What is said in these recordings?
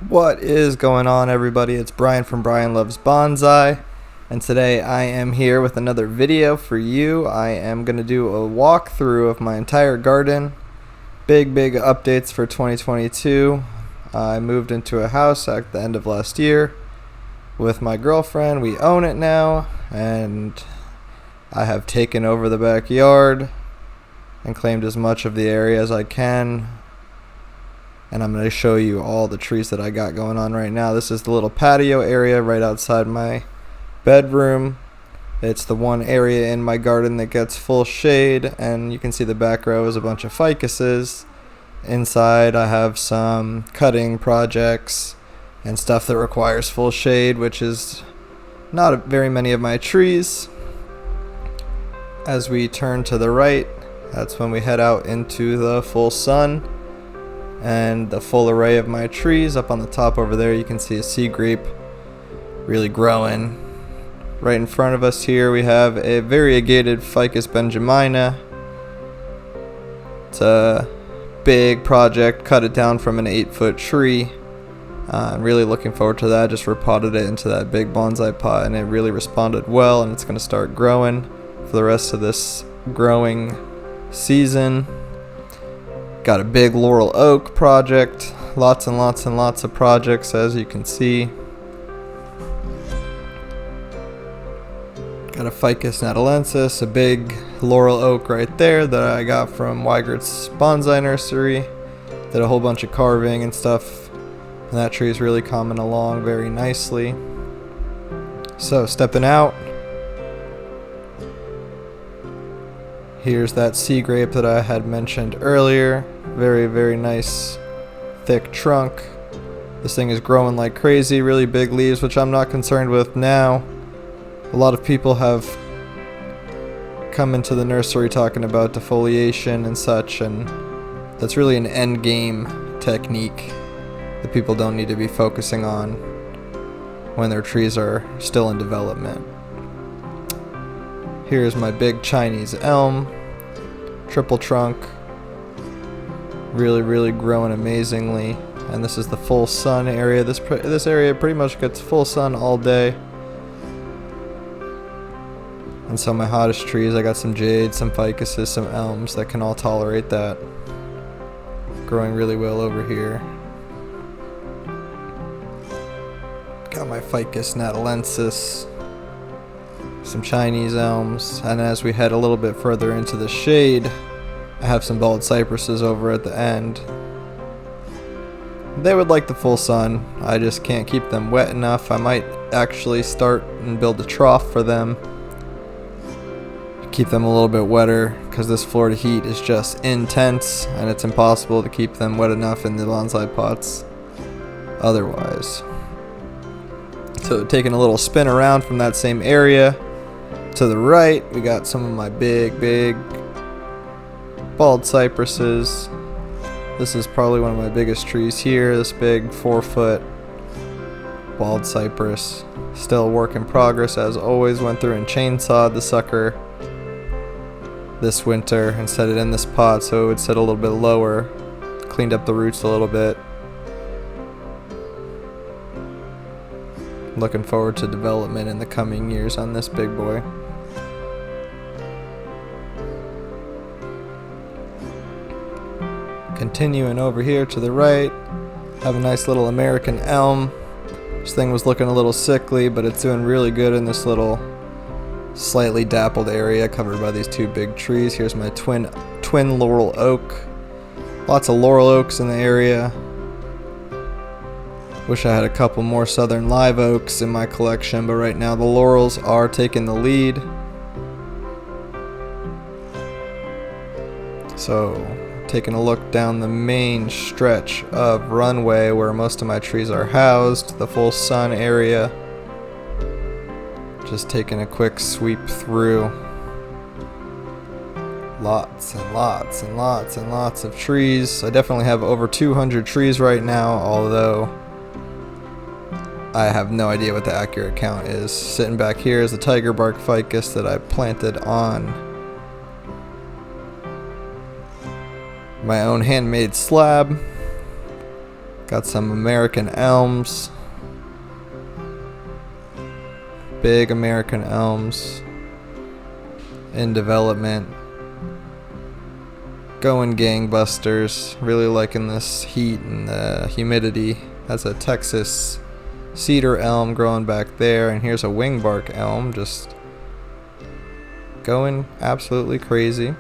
What is going on, everybody? It's Brian from Brian Loves Bonsai, and today I am here with another video for you. I am going to do a walkthrough of my entire garden. Big updates for 2022. I moved into a house at the end of last year with my girlfriend. We own it now, and I have taken over the backyard and claimed as much of the area as I can. And I'm going to show you all the trees that I got going on right now. This is the little patio area right outside my bedroom. It's the one area in my garden that gets full shade, and you can see the back row is a bunch of ficuses. Inside I have some cutting projects and stuff that requires full shade, which is not very many of my trees. As we turn to the right, that's when we head out into the full sun and the full array of my trees. Up on the top over there you can see a sea grape really growing. Right in front of us here we have a variegated Ficus benjamina. It's a big project, cut it down from an 8-foot tree. I'm really looking forward to that. Just repotted it into that big bonsai pot and it really responded well, and it's going to start growing for the rest of this growing season. Got a big laurel oak project, lots and lots of projects, as you can see. Got a Ficus natalensis, a big laurel oak right there that I got from Weigert's Bonsai Nursery. Did a whole bunch of carving and stuff, and that tree is really coming along very nicely. So stepping out, here's that sea grape that I had mentioned earlier. Very nice thick trunk. This thing is growing like crazy, really big leaves, which I'm not concerned with now. A lot of people have come into the nursery talking about defoliation and such, and that's really an end game technique that people don't need to be focusing on when their trees are still in development. Here's my big Chinese elm, triple trunk, really growing amazingly. And this is the full sun area. This area pretty much gets full sun all day. And so my hottest trees, I got some jades, some ficuses, some elms that can all tolerate that. Growing really well over here. Got my Ficus natalensis, some Chinese elms, and as we head a little bit further into the shade, I have some bald cypresses over at the end. They would like the full sun. I just can't keep them wet enough. I might actually start and build a trough for them. Keep them a little bit wetter, because this Florida heat is just intense and it's impossible to keep them wet enough in the bonsai pots otherwise. So taking a little spin around from that same area, to the right we got some of my big bald cypresses. This is probably one of my biggest trees here, this big 4-foot bald cypress. Still a work in progress as always. Went through and chainsawed the sucker this winter and set it in this pot so it would sit a little bit lower. Cleaned up the roots a little bit. Looking forward to development in the coming years on this big boy. Continuing over here to the right, have a nice little American elm. This thing was looking a little sickly, but it's doing really good in this little slightly dappled area covered by these two big trees. Here's my twin laurel oak. Lots of laurel oaks in the area. Wish I had a couple more southern live oaks in my collection, but right now the laurels are taking the lead. So taking a look down the main stretch of runway where most of my trees are housed, the full sun area. Just taking a quick sweep through. Lots of trees. I definitely have over 200 trees right now, although I have no idea what the accurate count is. Sitting back here is the tiger bark ficus that I planted on my own handmade slab. Got some American elms. Big American elms in development. Going gangbusters. Really liking this heat and the humidity. That's a Texas cedar elm growing back there, and here's a wingbark elm just going absolutely crazy.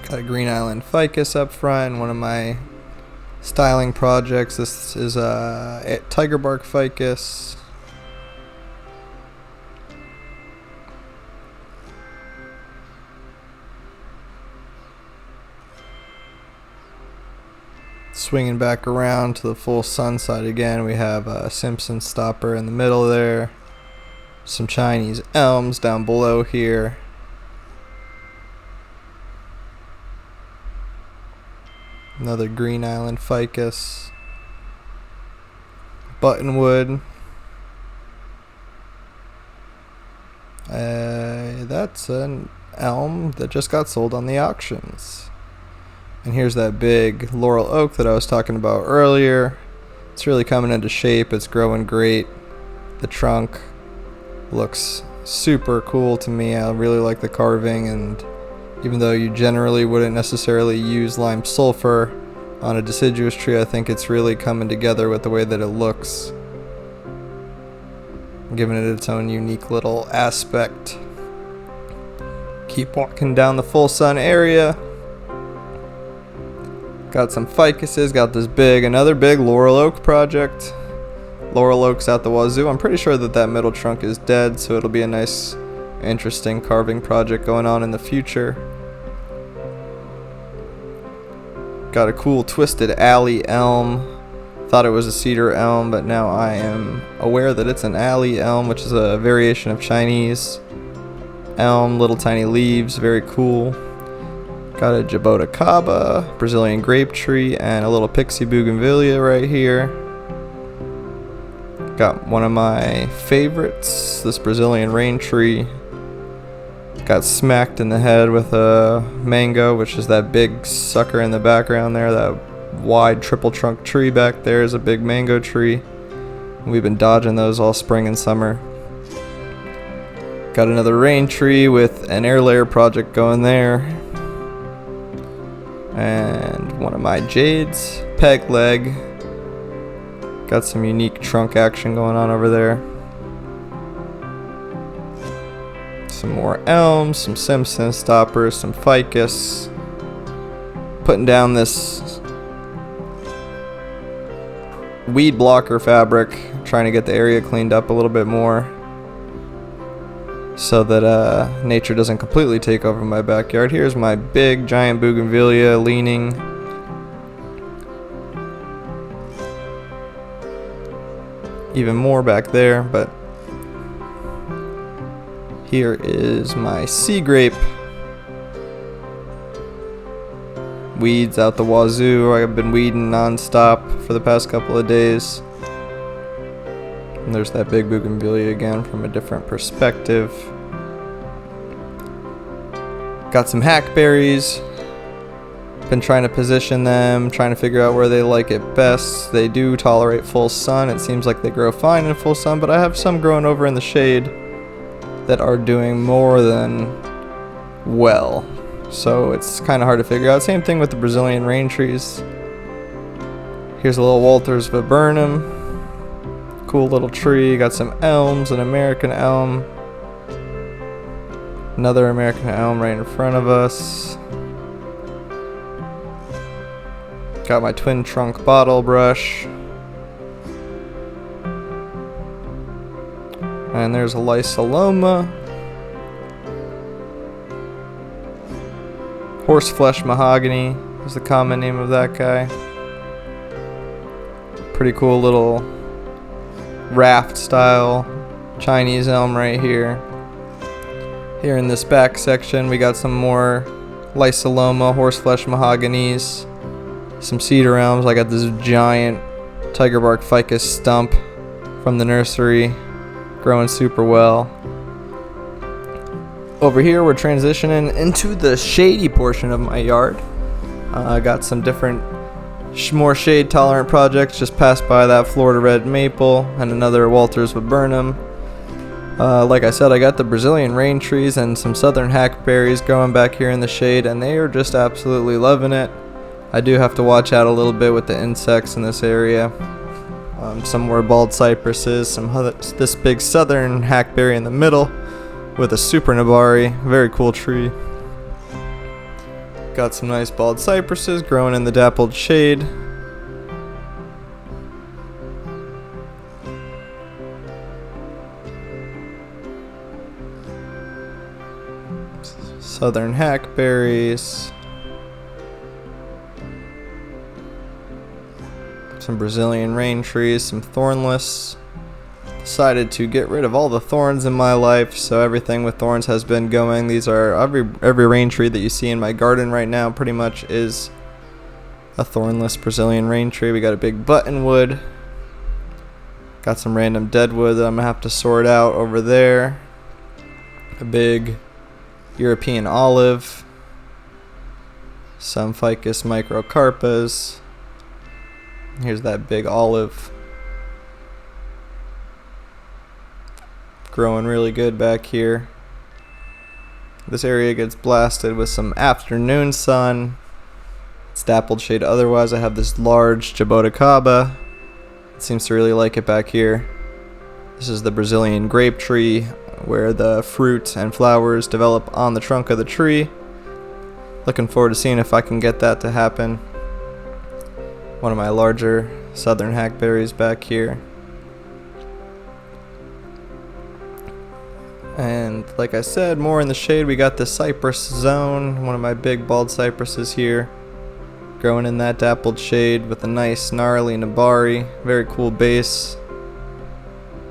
Got a Green Island ficus up front, one of my styling projects. This is a tiger bark ficus. Swinging back around to the full sun side again, we have a Simpson stopper in the middle there. Some Chinese elms down below here. Another Green Island ficus. Buttonwood. That's an elm that just got sold on the auctions. And here's that big laurel oak that I was talking about earlier. It's really coming into shape. It's growing great. The trunk looks super cool to me. I really like the carving, and even though you generally wouldn't necessarily use lime sulfur on a deciduous tree, I think it's really coming together with the way that it looks, giving it its own unique little aspect. Keep walking down the full sun area. Got some ficuses, got this another big laurel oak project. Laurel oaks out the wazoo. I'm pretty sure that that middle trunk is dead, so it'll be a nice, interesting carving project going on in the future. Got a cool twisted alley elm. Thought it was a cedar elm, but now I am aware that it's an alley elm, which is a variation of Chinese elm. Little tiny leaves, very cool. Got a Jaboticaba, Brazilian grape tree, and a little pixie bougainvillea right here. Got one of my favorites, this Brazilian rain tree. Got smacked in the head with a mango, which is that big sucker in the background there. That wide triple trunk tree back there is a big mango tree. We've been dodging those all spring and summer. Got another rain tree with an air layer project going there. And one of my jades, peg leg. Got some unique trunk action going on over there. Some more elms, some Simpson stoppers, some ficus. Putting down this weed blocker fabric, trying to get the area cleaned up a little bit more so that nature doesn't completely take over my backyard. Here's my big giant bougainvillea leaning. Even more back there, but here is my sea grape. Weeds out the wazoo. I've been weeding non-stop for the past couple of days. And there's that big bougainvillea again from a different perspective. Got some hackberries. Been trying to position them, trying to figure out where they like it best. They do tolerate full sun. It seems like they grow fine in full sun, but I have some growing over in the shade that are doing more than well. So it's kind of hard to figure out. Same thing with the Brazilian rain trees. Here's a little Walters viburnum. Cool little tree. Got some elms, an American elm. Another American elm right in front of us. Got my twin trunk bottle brush. And there's a Lysoloma. Horseflesh mahogany is the common name of that guy. Pretty cool little raft style Chinese elm right here. Here in this back section we got some more Lysoloma, horseflesh mahoganies, some cedar elms. I got this giant tiger bark ficus stump from the nursery, growing super well. Over here we're transitioning into the shady portion of my yard. I got some different more shade tolerant projects. Just passed by that Florida red maple and another Walters viburnum. Like I said, I got the Brazilian rain trees and some southern hackberries growing back here in the shade, and they are just absolutely loving it. I do have to watch out a little bit with the insects in this area. Some more bald cypresses, this big southern hackberry in the middle with a super nabari, very cool tree. Got some nice bald cypresses growing in the dappled shade. Southern hackberries. Some Brazilian rain trees, some thornless. Decided to get rid of all the thorns in my life, so everything with thorns has been going. These are every rain tree that you see in my garden right now pretty much is a thornless Brazilian rain tree. We got a big buttonwood. Got some random deadwood that I'm gonna have to sort out over there. A big European olive. Some Ficus microcarpas. Here's that big olive. Growing really good back here. This area gets blasted with some afternoon sun. It's dappled shade otherwise. I have this large jaboticaba. It seems to really like it back here. This is the Brazilian grape tree where the fruit and flowers develop on the trunk of the tree. Looking forward to seeing if I can get that to happen. One of my larger southern hackberries back here. And like I said, more in the shade, we got the cypress zone, one of my big bald cypresses here, growing in that dappled shade with a nice gnarly nabari, very cool base,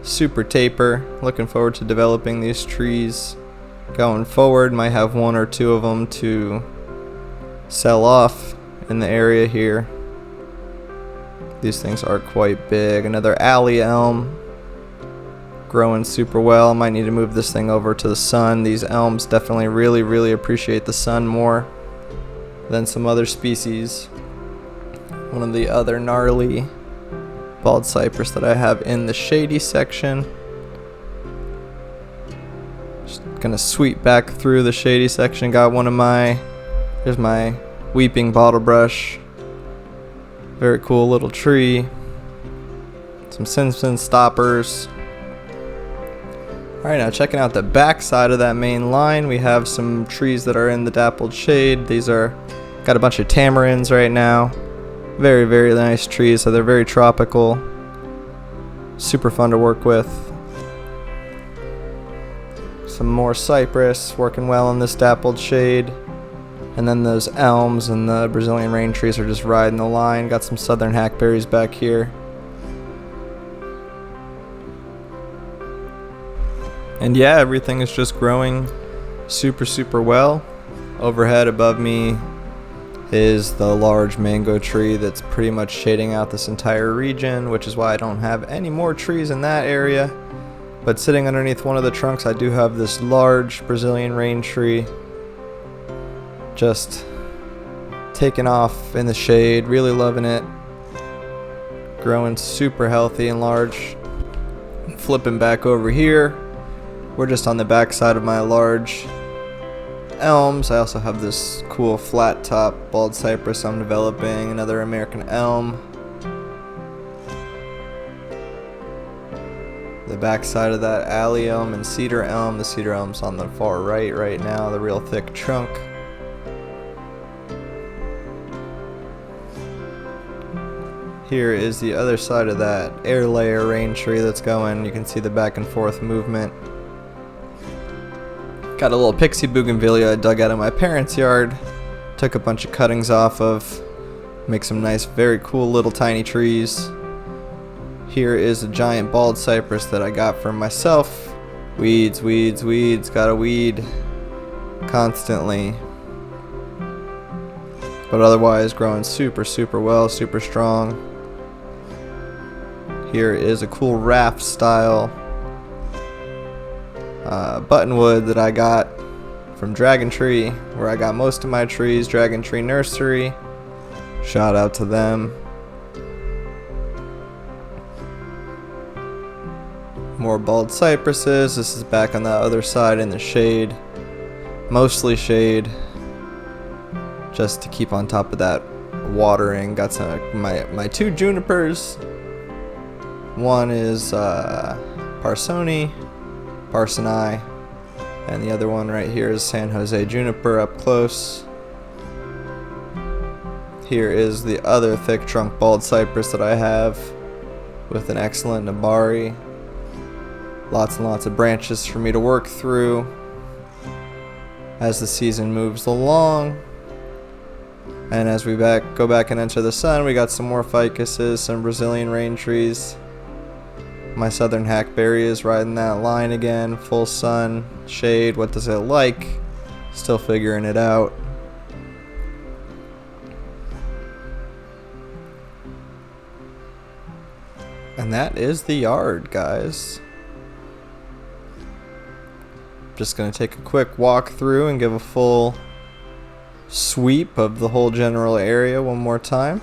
super taper. Looking forward to developing these trees going forward. Might have one or two of them to sell off in the area here. These things are quite big. Another alley elm. Growing super well. Might need to move this thing over to the sun. These elms definitely really appreciate the sun more than some other species. One of the other gnarly bald cypress that I have in the shady section. Just gonna sweep back through the shady section. Got one of my, here's my weeping bottle brush. Very cool little tree. Some Simpson stoppers. Alright, now checking out the back side of that main line, we have some trees that are in the dappled shade. These are, got a bunch of tamarins right now. Very nice trees, so they're very tropical. Super fun to work with. Some more cypress, working well in this dappled shade. And then those elms and the Brazilian rain trees are just riding the line. Got some southern hackberries back here. And yeah, everything is just growing super well. Overhead above me is the large mango tree that's pretty much shading out this entire region, which is why I don't have any more trees in that area. But sitting underneath one of the trunks, I do have this large Brazilian rain tree just taking off in the shade, really loving it. Growing super healthy and large. Flipping back over here, we're just on the back side of my large elms. I also have this cool flat top bald cypress I'm developing, another American elm. The back side of that alley elm and cedar elm. The cedar elm's on the far right now, the real thick trunk. Here is the other side of that air layer rain tree that's going. You can see the back and forth movement. Got a little pixie bougainvillea I dug out of my parents' yard. Took a bunch of cuttings off of. Make some nice, very cool little tiny trees. Here is a giant bald cypress that I got for myself. Weeds. Gotta weed constantly. But otherwise growing super well, super strong. Here is a cool raft style buttonwood that I got from Dragon Tree, where I got most of my trees. Dragon Tree Nursery. Shout out to them. More bald cypresses. This is back on the other side in the shade. Mostly shade. Just to keep on top of that watering. Got some my two junipers. One is Parsoni, and the other one right here is San Jose juniper up close. Here is the other thick trunk bald cypress that I have with an excellent Nabari. Lots and lots of branches for me to work through as the season moves along. And as we go back and enter the sun, we got some more ficuses, some Brazilian rain trees. My southern hackberry is riding that line again. Full sun, shade, what does it like? Still figuring it out. And that is the yard, guys. Just gonna take a quick walk through and give a full sweep of the whole general area one more time.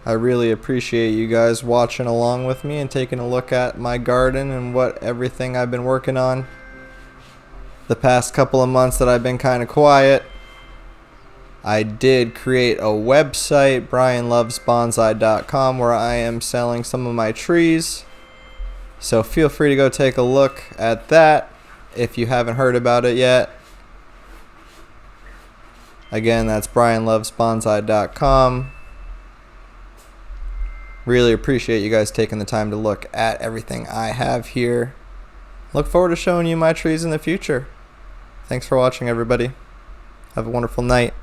I really appreciate you guys watching along with me and taking a look at my garden and everything I've been working on the past couple of months that I've been kind of quiet. I did create a website, brianlovesbonsai.com, where I am selling some of my trees. So feel free to go take a look at that if you haven't heard about it yet. Again, that's brianlovesbonsai.com. Really appreciate you guys taking the time to look at everything I have here. Look forward to showing you my trees in the future. Thanks for watching, everybody. Have a wonderful night.